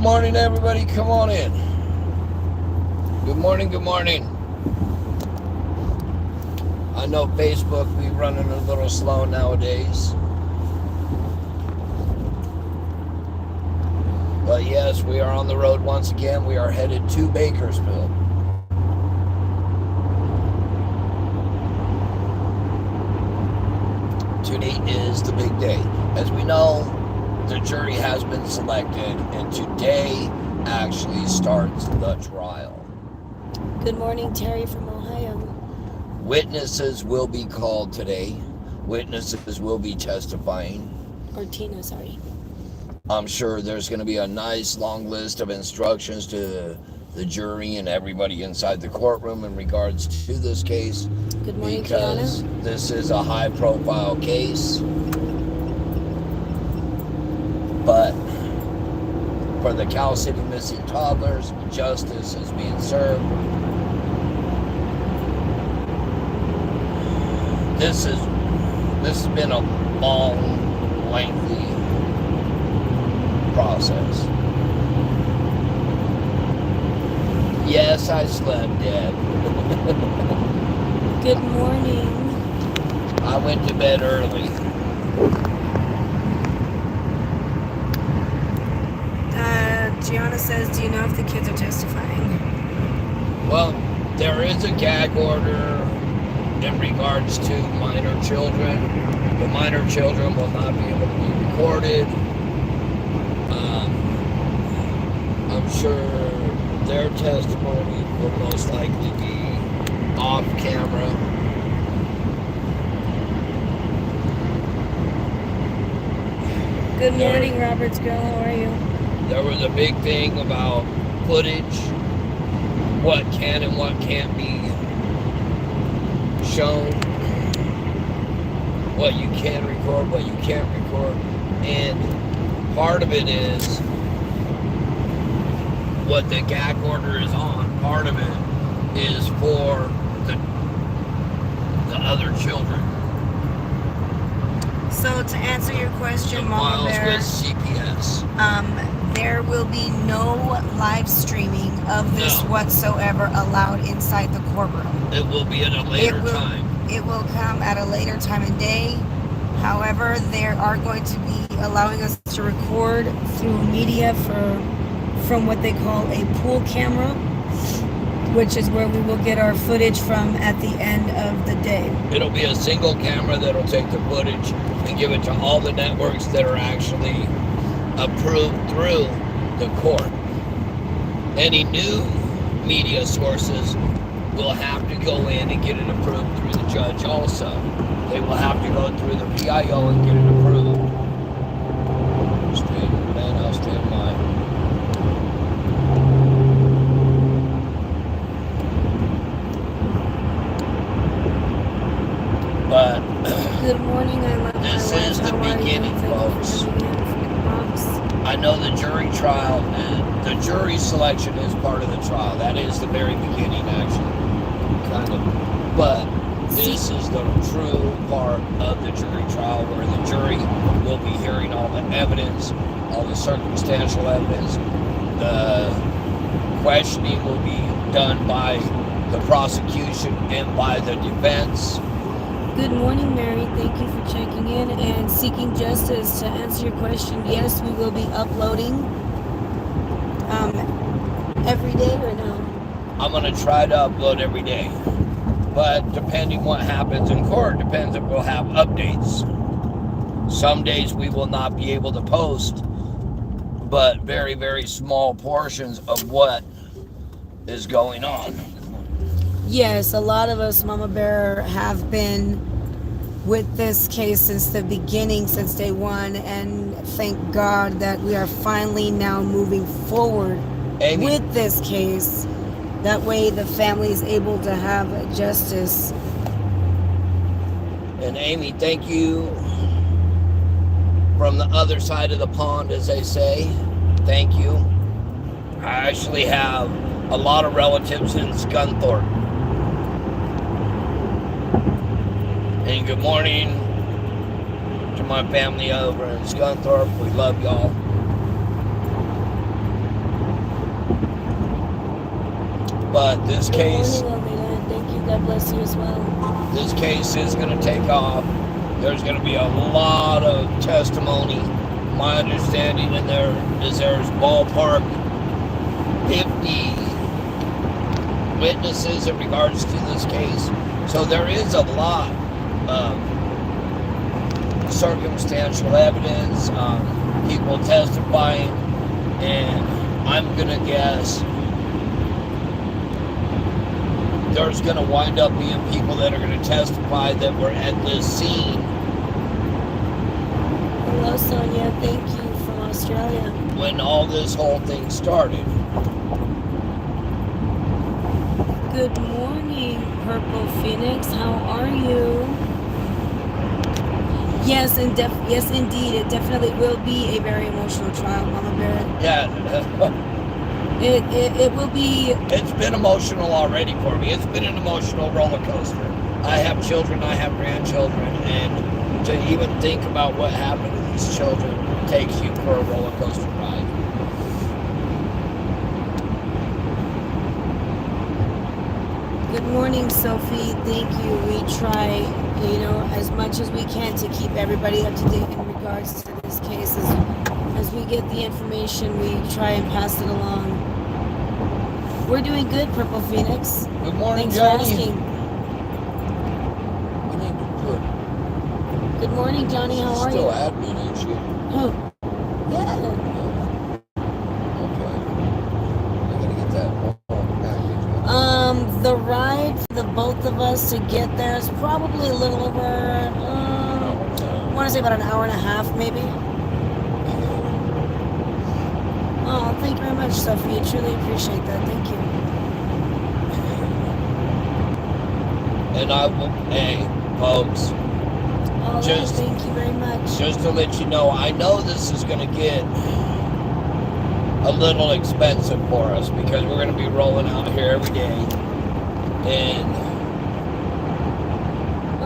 morning, everybody. Come on in. Good morning, good morning. I know Facebook be running a little slow nowadays. But yes, we are on the road once again. We are headed to Bakersfield. Today is the big day. As we know, the jury has been selected, and today actually starts the trial. Good morning, Terry from Ohio. Witnesses will be called today. Witnesses will be testifying. Or Tina, sorry. I'm sure there's going to be a nice long list of instructions to the jury and everybody inside the courtroom in regards to this case. Good morning, because Kiana. This is a high-profile case. But for the Cal City missing toddlers, justice is being served. This has been a long, lengthy process. Yes, I slept dead. Good morning. I went to bed early. Gianna says, do you know if the kids are testifying? Well, there is a gag order in regards to minor children. The minor children will not be able to be recorded. I'm sure their testimony will most likely be off camera. Good morning, Robert's girl. How are you? There was a big thing about footage, what can and what can't be shown, what you can record, what you can't record, and part of it is what the gag order is on. Part of it is for the other children. So to answer your question, the Mama files Bear, with CPS. there will be no live streaming of this whatsoever allowed inside the courtroom. It will be at a later time. It will come at a later time and day. However, they are going to be allowing us to record through media from what they call a pool camera, which is where we will get our footage from at the end of the day. It'll be a single camera that'll take the footage and give it to all the networks that are actually approved through the court. Any new media sources will have to go in and get it approved through the judge also. They will have to go through the PIO and get it approved. Straight man, I'll stand mine. But good morning, I love this is the beginning, folks. I know the jury trial, the jury selection is part of the trial. That is the very beginning, actually, kind of. But this is the true part of the jury trial, where the jury will be hearing all the evidence, all the circumstantial evidence. The questioning will be done by the prosecution and by the defense. Good morning, Mary. Thank you for checking in and seeking justice. To answer your question, yes, we will be uploading every day or no? I'm going to try to upload every day. But depending what happens in court, depends if we'll have updates. Some days we will not be able to post, but very, very small portions of what is going on. Yes, a lot of us, Mama Bear, have been with this case since the beginning, since day one, and thank God that we are finally now moving forward with this case. That way the family is able to have justice. And Amy, thank you from the other side of the pond, as they say. Thank you. I actually have a lot of relatives in Scunthorpe. And good morning to my family over in Scunthorpe. We love y'all. But this case, Good morning, Alina. Thank you. God bless you as well. this case is going to take off. There's going to be a lot of testimony. My understanding in there is there's ballpark 50 witnesses in regards to this case. So there is a lot of circumstantial evidence, people testifying, and I'm going to guess there's going to wind up being people that are going to testify that were at this scene. Hello, Sonia. Thank you from Australia. When all this whole thing started. Good morning, Purple Phoenix. How are you? Yes, yes, indeed. It definitely will be a very emotional trial, Mama Bear. Yeah. It will be. It's been emotional already for me. It's been an emotional roller coaster. I have children, I have grandchildren, and to even think about what happened to these children takes you for a roller coaster ride. Good morning, Sophie. Thank you. We try, as much as we can to keep everybody up to date in regards to this case. As we get the information, we try and pass it along. We're doing good, Purple Phoenix. Good morning, Thanks Johnny. for asking. Good morning, Johnny. How are you? Still admin, ain't she? Oh, yeah. Okay. I gotta get that package. The ride for the both of us to get there is probably a little over, I want to say about an hour and a half, maybe. Oh, thank you very much, Sophie. I truly appreciate that. Thank you. And I will, hey, folks. Oh, thank you very much. Just to let you know, I know this is going to get a little expensive for us because we're going to be rolling out here every day. And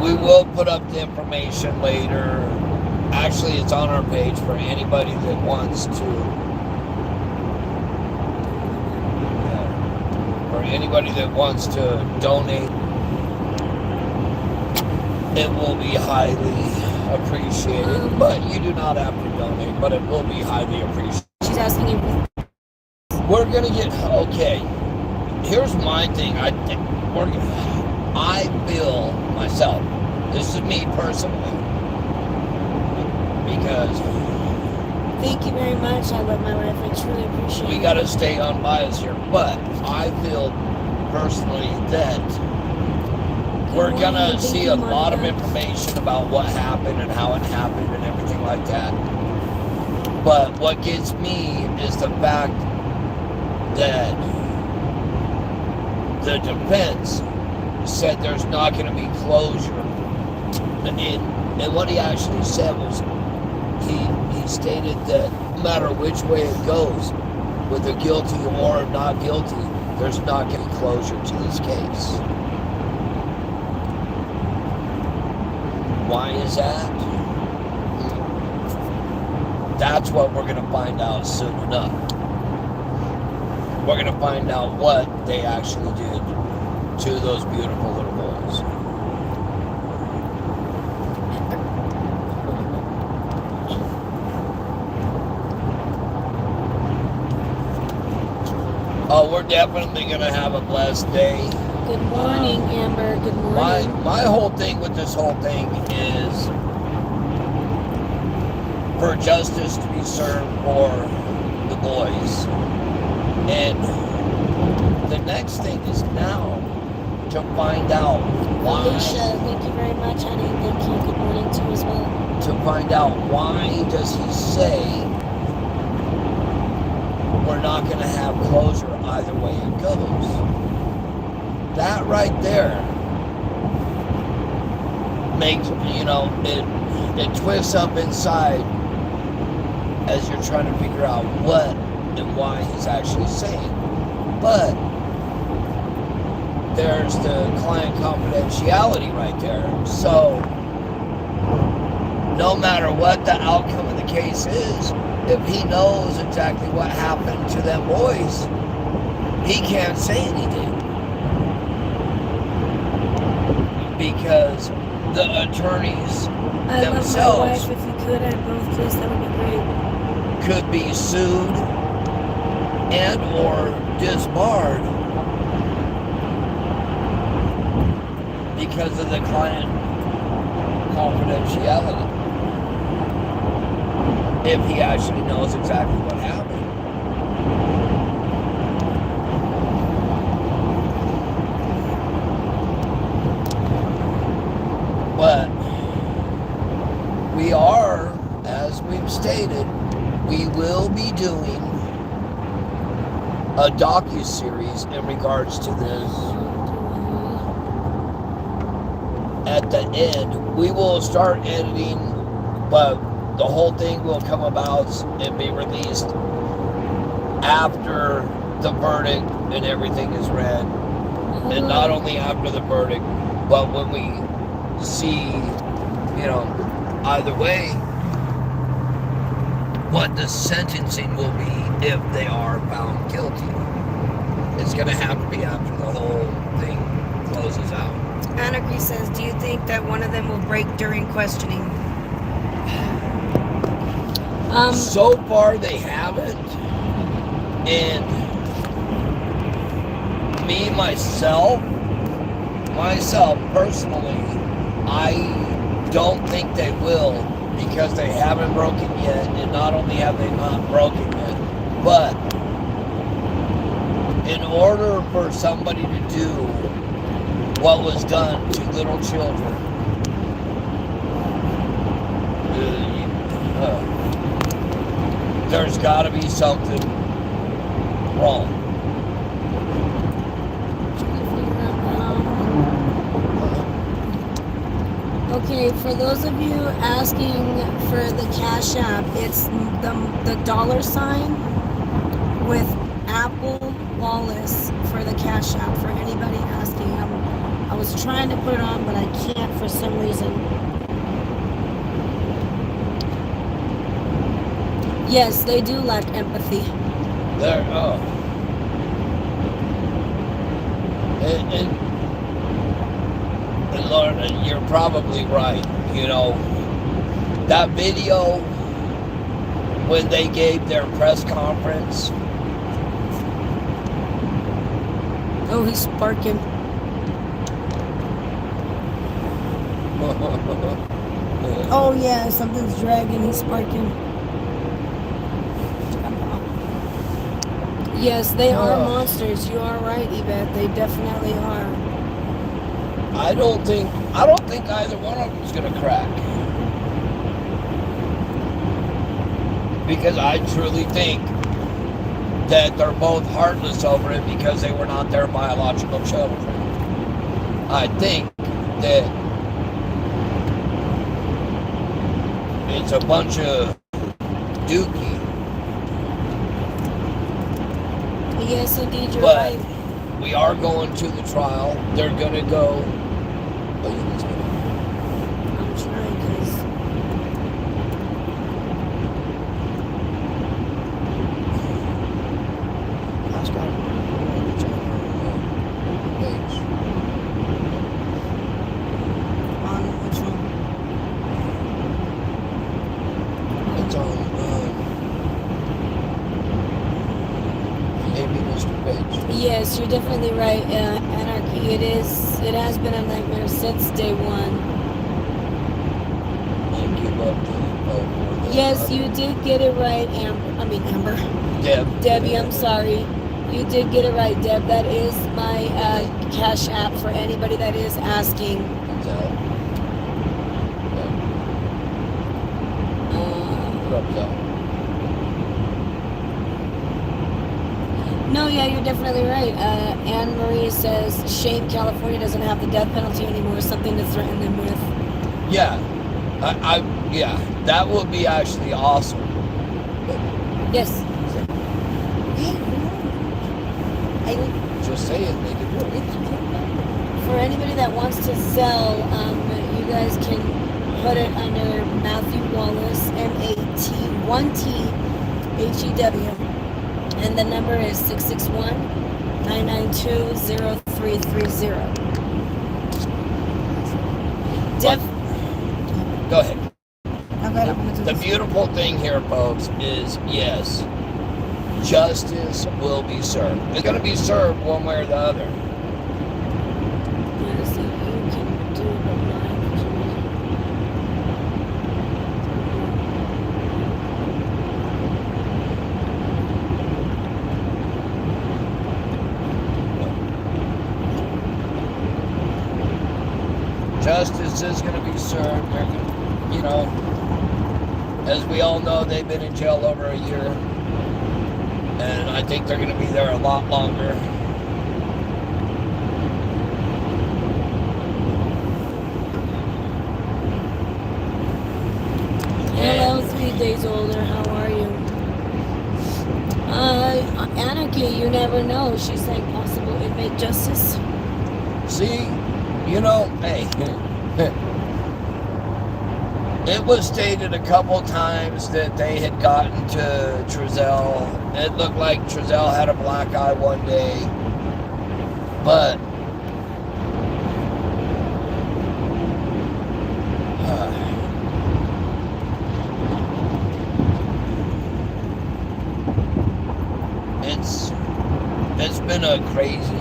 we will put up the information later. Actually, it's on our page for anybody that wants to. For anybody that wants to donate. It will be highly appreciated, but you do not have to donate, but it will be highly appreciated. She's asking you. We're going to get, okay, here's my thing. I feel myself, this is me personally, because thank you very much. I love my wife. I truly appreciate it. We got to stay unbiased here, but I feel personally that we're going to see a lot of information about what happened and how it happened and everything like that. But what gets me is the fact that the defense said there's not going to be closure. And what he actually said was, he stated that no matter which way it goes, whether guilty or not guilty, there's not going to be closure to this case. Why is that? That's what we're going to find out soon enough. We're going to find out what they actually did to those beautiful little boys. Oh, we're definitely going to have a blessed day. Good morning, Amber. Good morning. My whole thing with this whole thing is for justice to be served for the boys. And the next thing is now to find out why. Alicia, thank you very much, honey. Thank you. Good morning to you as well. To find out why does he say we're not going to have closure either way it goes. That right there makes, it twists up inside as you're trying to figure out what and why he's actually saying. But there's the client confidentiality right there. So no matter what the outcome of the case is, if he knows exactly what happened to them boys, he can't say anything. because the attorneys I love my themselves wife. If you could add both, please, that would be great. could be sued and or disbarred because of the client confidentiality. If he actually knows exactly what happened. But we are, as we've stated, we will be doing a docu-series in regards to this. At the end, we will start editing, but the whole thing will come about and be released after the verdict and everything is read. And not only after the verdict, but when we see, either way, what the sentencing will be if they are found guilty. It's going to have to be after the whole thing closes out. Anarchy says, do you think that one of them will break during questioning? So far they haven't. And me, myself personally, I don't think they will, because they haven't broken yet. And not only have they not broken yet, but in order for somebody to do what was done to little children, there's got to be something wrong. Okay, for those of you asking for the Cash App, it's the $sign with Apple Wallace for the Cash App, for anybody asking. I was trying to put it on, but I can't for some reason. Yes, they do lack empathy. And Lord, you're probably right. That video when they gave their press conference. Oh, he's sparking. Oh yeah, something's dragging. He's sparking. Yes, they are monsters. You are right, Yvette. They definitely are. I don't think either one of them is going to crack. Because I truly think that they're both heartless over it because they were not their biological children. I think that it's a bunch of dookie. Yes, indeed, you're but right. We are going to the trial. They're going to go. I'm trying, because on which one? It's on maybe Mr. Page. Yes, you're definitely right, Anarchy. It has been a nightmare since day one. Yes, you did get it right, Amber. Debbie, I'm sorry. You did get it right, Deb. That is my Cash App for anybody that is asking. No, yeah, you're definitely right. Anne Marie says, shame California doesn't have the death penalty anymore, something to threaten them with. Yeah, yeah, that would be actually awesome. Yes. Just saying, they could do it. For anybody that wants to sell, you guys can put it under Matthew Wallace, MAT1THEW. And the number is 661-992-0330. Go ahead. Okay, The beautiful thing here, folks, is yes, justice will be served. It's going to be served one way or the other. Yes, you can do it online. Justice is going to be served. They're gonna, you know, as we all know, they've been in jail over a year. And I think they're going to be there a lot longer. Hello, 3 days older. How are you? Anarchy, you never know. She's saying possible inmate justice. See, you know, hey, it was stated a couple times that they had gotten to Trezell. It looked like Trezell had a black eye one day, but it's been a crazy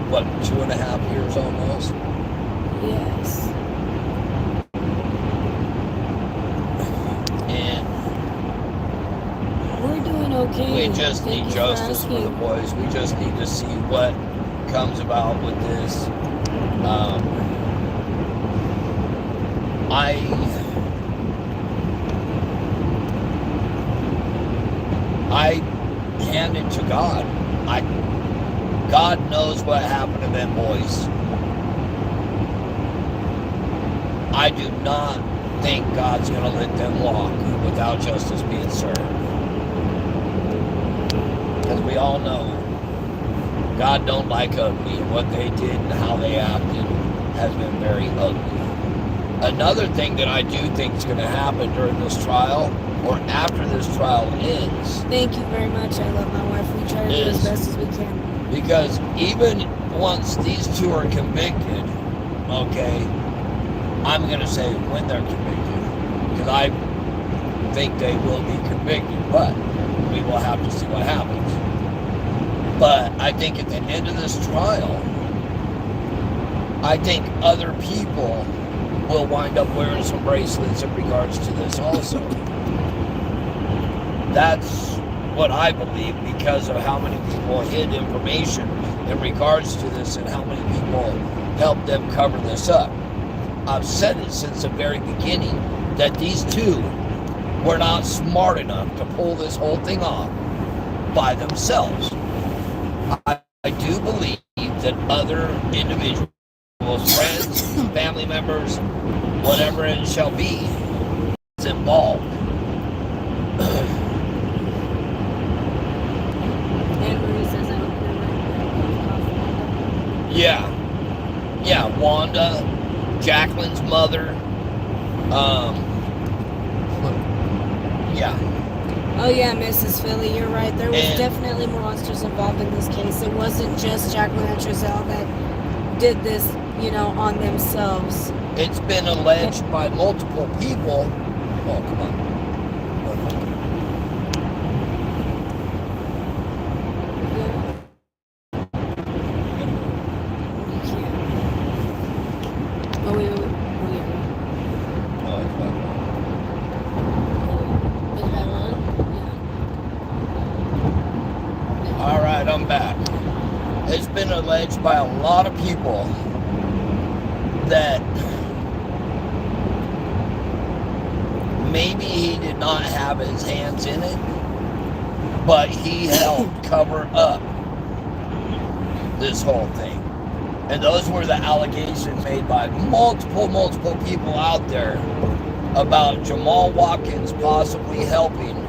what, 2.5 years almost? Yes. And we're doing okay. we just need justice for the boys. We just need to see what comes about with this. I hand it to God. God knows what happened to them boys. I do not think God's going to let them walk without justice being served. Because we all know God don't like ugly. What they did and how they acted has been very ugly. Another thing that I do think is going to happen during this trial, or after this trial ends. Thank you very much. I love my wife. We try to do as best as we can. Because even once these two are convicted, okay, I'm going to say when they're convicted, because I think they will be convicted, but we will have to see what happens. But I think at the end of this trial, I think other people will wind up wearing some bracelets in regards to this also. That's what I believe, because of how many people hid information in regards to this and how many people helped them cover this up. I've said it since the very beginning that these two were not smart enough to pull this whole thing off by themselves. I do believe that other individuals, friends, family members, whatever it shall be, is involved. Yeah, Wanda, Jacqueline's mother, yeah. Oh yeah, Mrs. Philly, you're right. There was definitely monsters involved in this case. It wasn't just Jacqueline and Trezell that did this, you know, on themselves. It's been alleged by multiple people. Oh, come on. I'm back. It's been alleged by a lot of people that maybe he did not have his hands in it, but he helped cover up this whole thing. And those were the allegations made by multiple people out there about Jamal Watkins possibly helping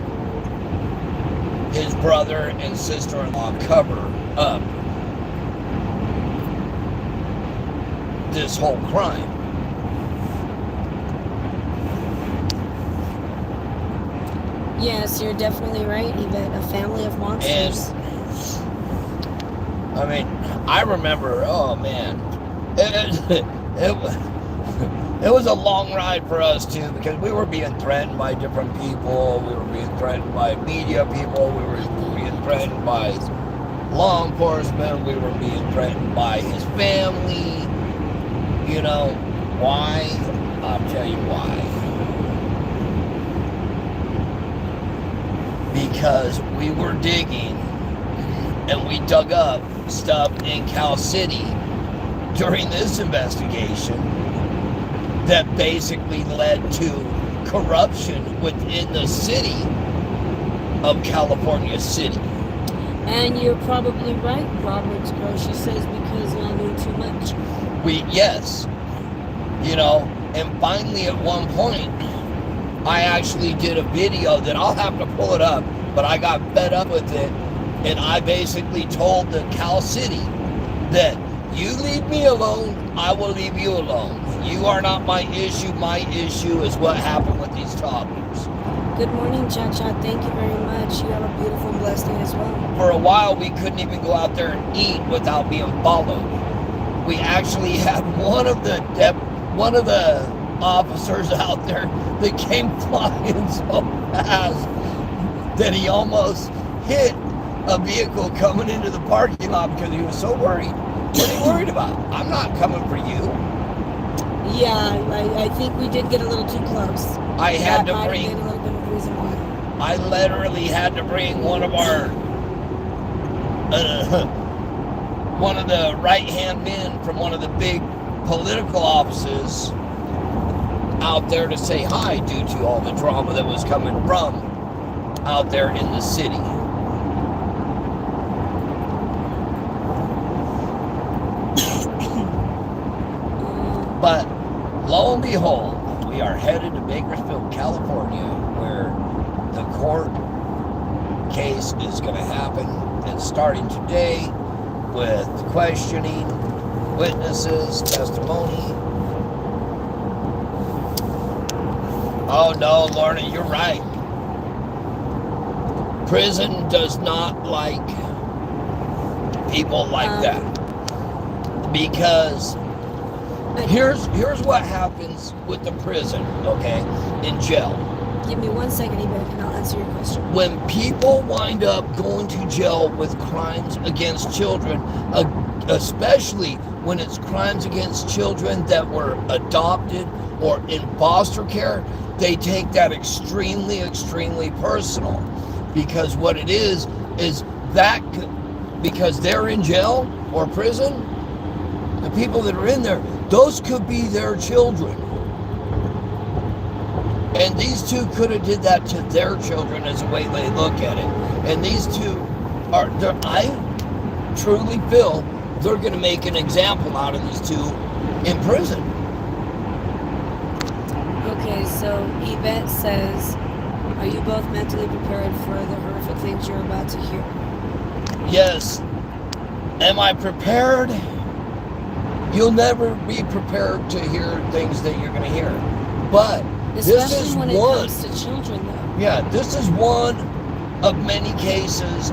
his brother and sister-in-law cover up this whole crime. Yes, you're definitely right, Yvette. A family of monsters. I mean, I remember, oh man, it was a long ride for us too, because we were being threatened by different people. We were being threatened by media people. We were being threatened by law enforcement. We were being threatened by his family. You know, why? I'll tell you why. Because we were digging and we dug up stuff in Cal City during this investigation that basically led to corruption within the city of California City. And you're probably right, Robert Gross. She says because I knew too much. Yes. You know, and finally at one point, I actually did a video that I'll have to pull it up, but I got fed up with it. And I basically told the Cal City that you leave me alone, I will leave you alone. You are not my issue. My issue is what happened with these toddlers. Good morning, Cha-Cha. Thank you very much. You have a beautiful and blessed day as well. For a while, we couldn't even go out there and eat without being followed. We actually had one of the officers out there that came flying so fast that he almost hit a vehicle coming into the parking lot because he was so worried. What are you worried about? I'm not coming for you. Yeah, I think we did get a little too close. I had to bring. A little bit of reason why. I literally had to bring one of our, one of the right-hand men from one of the big political offices out there to say hi due to all the drama that was coming from out there in the city. But lo and behold, we are headed to Bakersfield, California, where the court case is going to happen. And starting today with questioning, witnesses, testimony. Oh no, Lorna, you're right. Prison does not like people like that. Because here's what happens with the prison, okay, in jail. Give me 1 second, and I'll answer your question. When people wind up going to jail with crimes against children, especially when it's crimes against children that were adopted or in foster care, they take that extremely, extremely personal. Because what it is that because they're in jail or prison, the people that are in there, those could be their children. And these two could have did that to their children as the way they look at it. And these two I truly feel they're going to make an example out of these two in prison. Okay, so Yvette says, are you both mentally prepared for the horrific things you're about to hear? Yes. Am I prepared? You'll never be prepared to hear things that you're going to hear. But especially this is when it comes to children, though. Yeah, this is one of many cases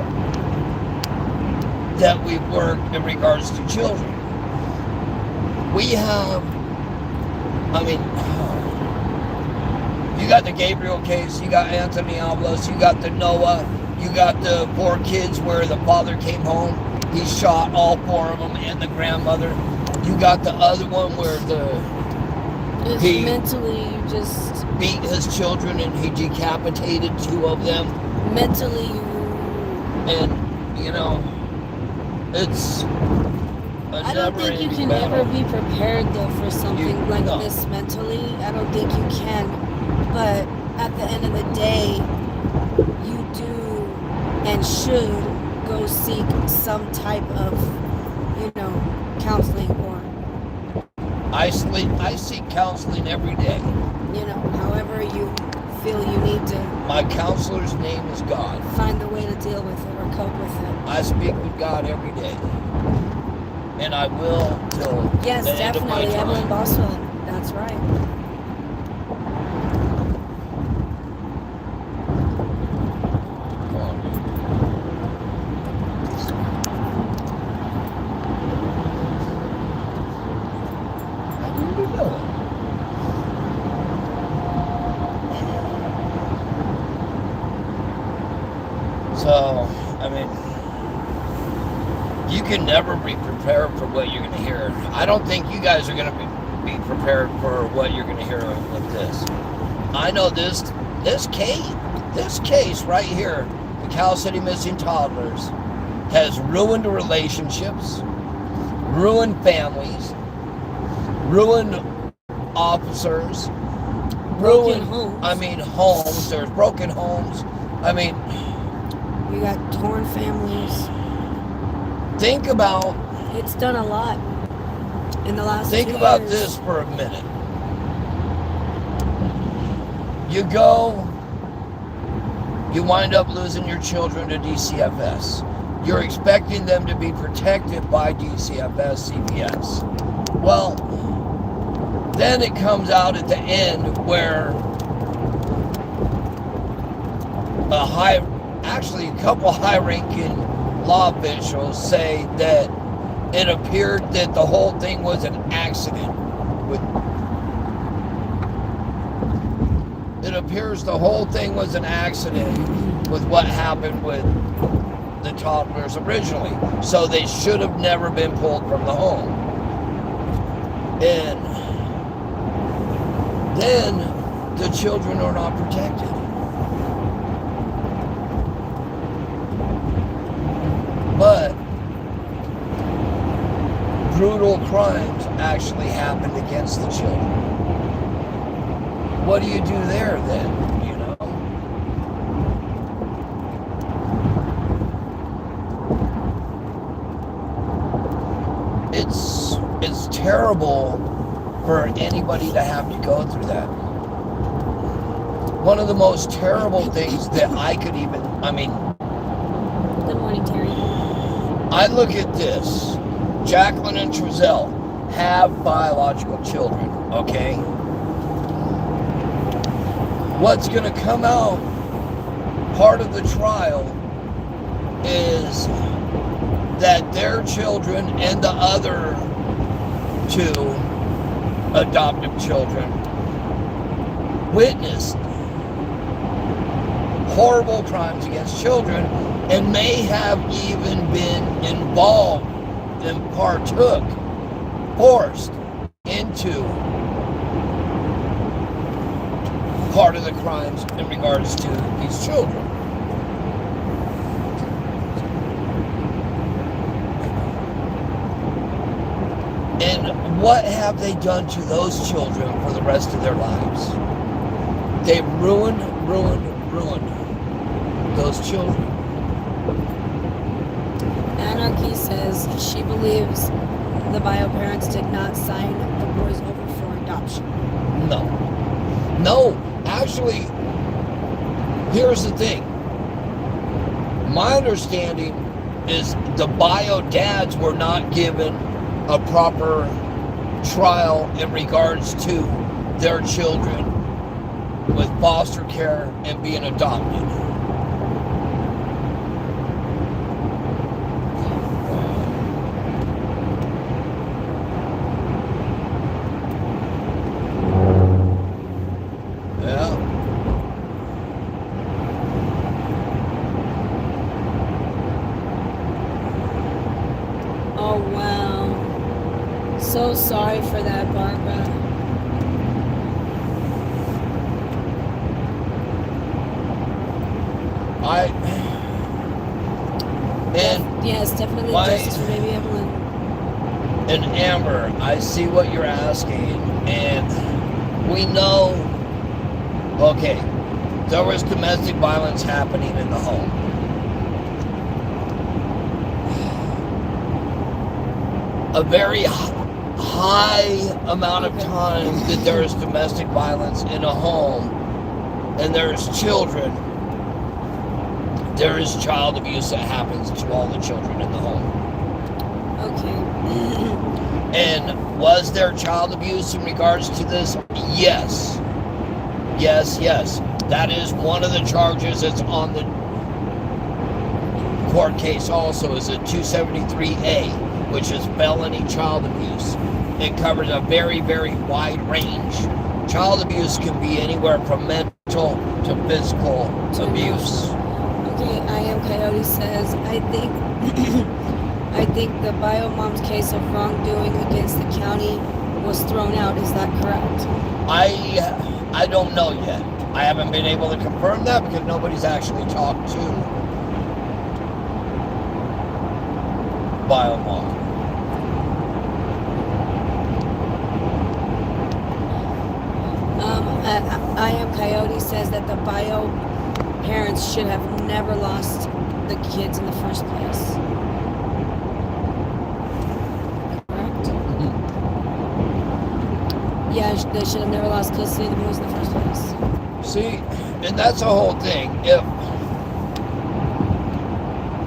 that we've worked in regards to children. We have, you got the Gabriel case, you got Anthony Alvarez, you got the Noah, you got the 4 kids where the father came home, he shot all 4 of them and the grandmother. You got the other one where he mentally just beat his children and he decapitated 2 of them. Mentally. And, it's I don't think you can ever be prepared, though, for something like this mentally. I don't think you can. But at the end of the day, you do and should go seek some type of, counseling or... I seek counseling every day. However you feel you need to. My counselor's name is God. Find the way to deal with it or cope with it. I speak with God every day. And I will till yes, the end of my definitely, time. Evelyn Boswell. That's right. So, I mean, you can never be prepared for what you're going to hear. I don't think you guys are going to be prepared for what you're going to hear with this. I know this case right here, the Cal City Missing Toddlers, has ruined relationships, ruined families, ruined officers, broken homes. I mean, homes. There's broken homes. I mean, we got torn families. Think about. It's done a lot in the last 2 years. Think about this for a minute. You go, you wind up losing your children to DCFS. You're expecting them to be protected by DCFS, CPS. Well, then it comes out at the end where a couple high-ranking law officials say that it appeared that the whole thing was an accident. It appears the whole thing was an accident with what happened with the toddlers originally. So they should have never been pulled from the home. And then the children are not protected. But brutal crimes actually happened against the children. What do you do there then, you know? It's terrible for anybody to have to go through that. One of the most terrible things that Good morning, Terry. I look at this. Jacqueline and Trezell have biological children, okay? What's going to come out, part of the trial, is that their children and the other two adoptive children witnessed horrible crimes against children and may have even been involved and forced into part of the crimes in regards to these children. And what have they done to those children for the rest of their lives? They've ruined those children. Anarchy says she believes the bio parents did not sign the boys over for adoption. No, actually, here's the thing. My understanding is the bio dads were not given a proper trial in regards to their children with foster care and being adopted. So sorry for that, Barbara. Yes, definitely justice for baby Evelyn. And Amber, I see what you're asking, and we know, okay, there was domestic violence happening in the home. A very high amount of time that there is domestic violence in a home and there's children, there is child abuse that happens to all the children in the home. Okay. And was there child abuse in regards to this? Yes. That is one of the charges that's on the court case also, is a 273A, which is felony child abuse. It covers a very, very wide range. Child abuse can be anywhere from mental to physical abuse. Okay, I am Coyote says, I think I think the bio mom's case of wrongdoing against the county was thrown out. Is that correct? I don't know yet. I haven't been able to confirm that because nobody's actually talked to bio mom. I am Coyote says that the bio parents should have never lost the kids in the first place. Correct? Yeah, they should have never lost custody of the boys in the first place. See, and that's the whole thing. If,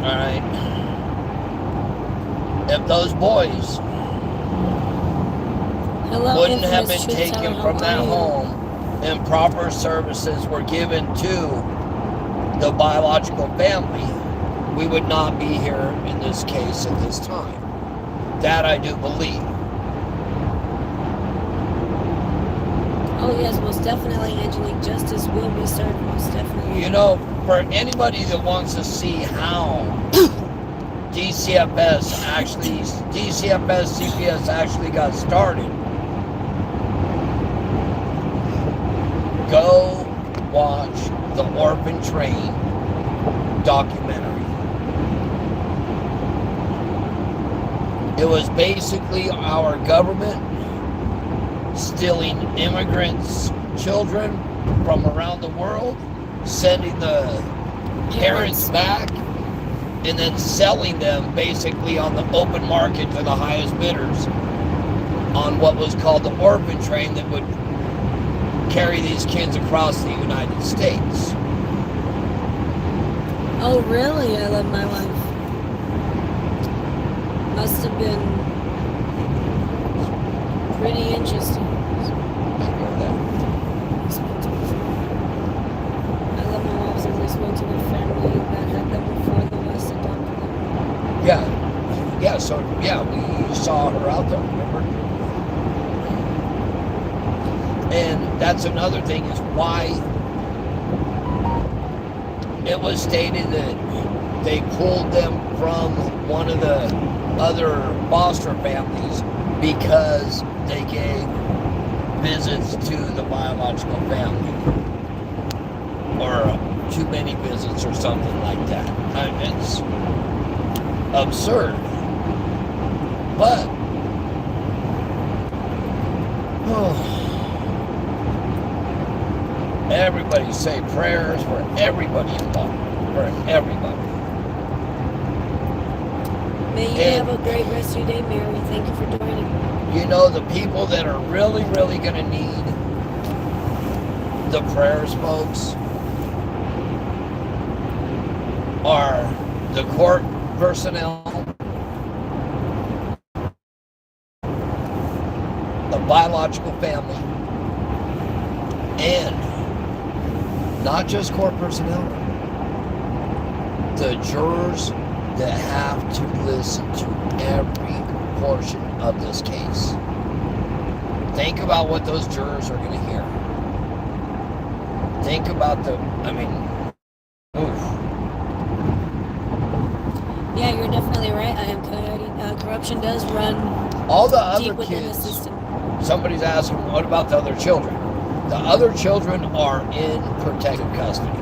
all right, if those boys wouldn't have been taken from that home and proper services were given to the biological family, we would not be here in this case at this time. That I do believe. Oh yes, most definitely, Angelique. Justice will be served, most definitely. You know, for anybody that wants to see how DCFS, CPS actually got started, go watch the Orphan Train documentary. It was basically our government stealing immigrants' children from around the world, sending the parents back, and then selling them basically on the open market to the highest bidders on what was called the Orphan Train that would carry these kids across the United States. Oh really? I love my life. Must have been pretty interesting. I love my wives and just went to the family that had them before the West adopted them. Yeah, so we saw her out there, remember? And that's another thing is why it was stated that they pulled them from one of the other foster families because they gave visits to the biological family, or too many visits or something like that. It's absurd. But everybody say prayers for everybody involved, for everybody. May you have a great rest of your day, Mary. Thank you for joining. You know, the people that are really, really going to need the prayers, folks, are the court personnel, the biological family, and not just court personnel, the jurors that have to listen to every portion of this case. Think about what those jurors are going to hear. Think about oof. Yeah, you're definitely right. I am Coyote. Corruption does run all the other deep within kids. the system. Somebody's asking, what about the other children? The other children are in protective custody.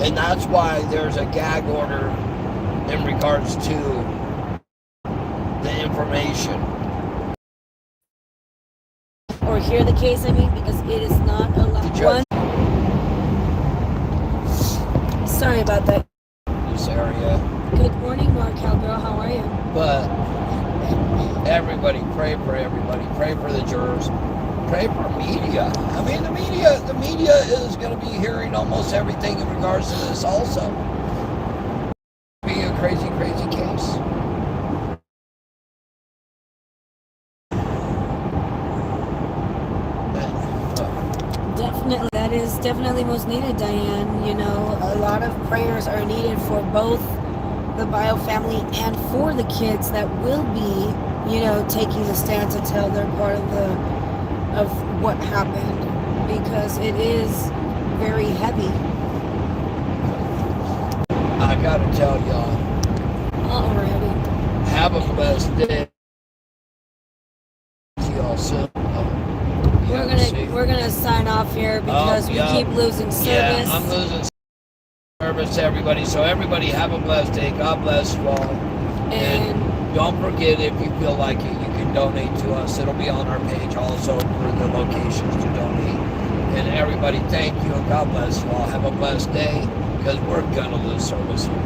And that's why there's a gag order in regards to the information. Or hear the case, because it is not allowed. Sorry about that. This area. Good morning, Mark Cowgirl. How are you? But everybody, pray for everybody. Pray for the jurors. Pray for media. The media is going to be hearing almost everything in regards to this also. Be a crazy, crazy case. Definitely. That is definitely most needed, Diane. You know, a lot of prayers are needed for both the bio family and for the kids that will be, taking the stand to tell their part of what happened, because it is very heavy. gotta tell y'all, Already. have a blessed day. See y'all soon. We're gonna sign off here because we keep losing service. Yeah, I'm losing service to everybody. So everybody have a blessed day. God bless you all. And don't forget, if you feel like it, you can donate to us. It'll be on our page also for the locations to donate. And everybody, thank you and God bless you all. Have a blessed day, because we're gonna lose service here.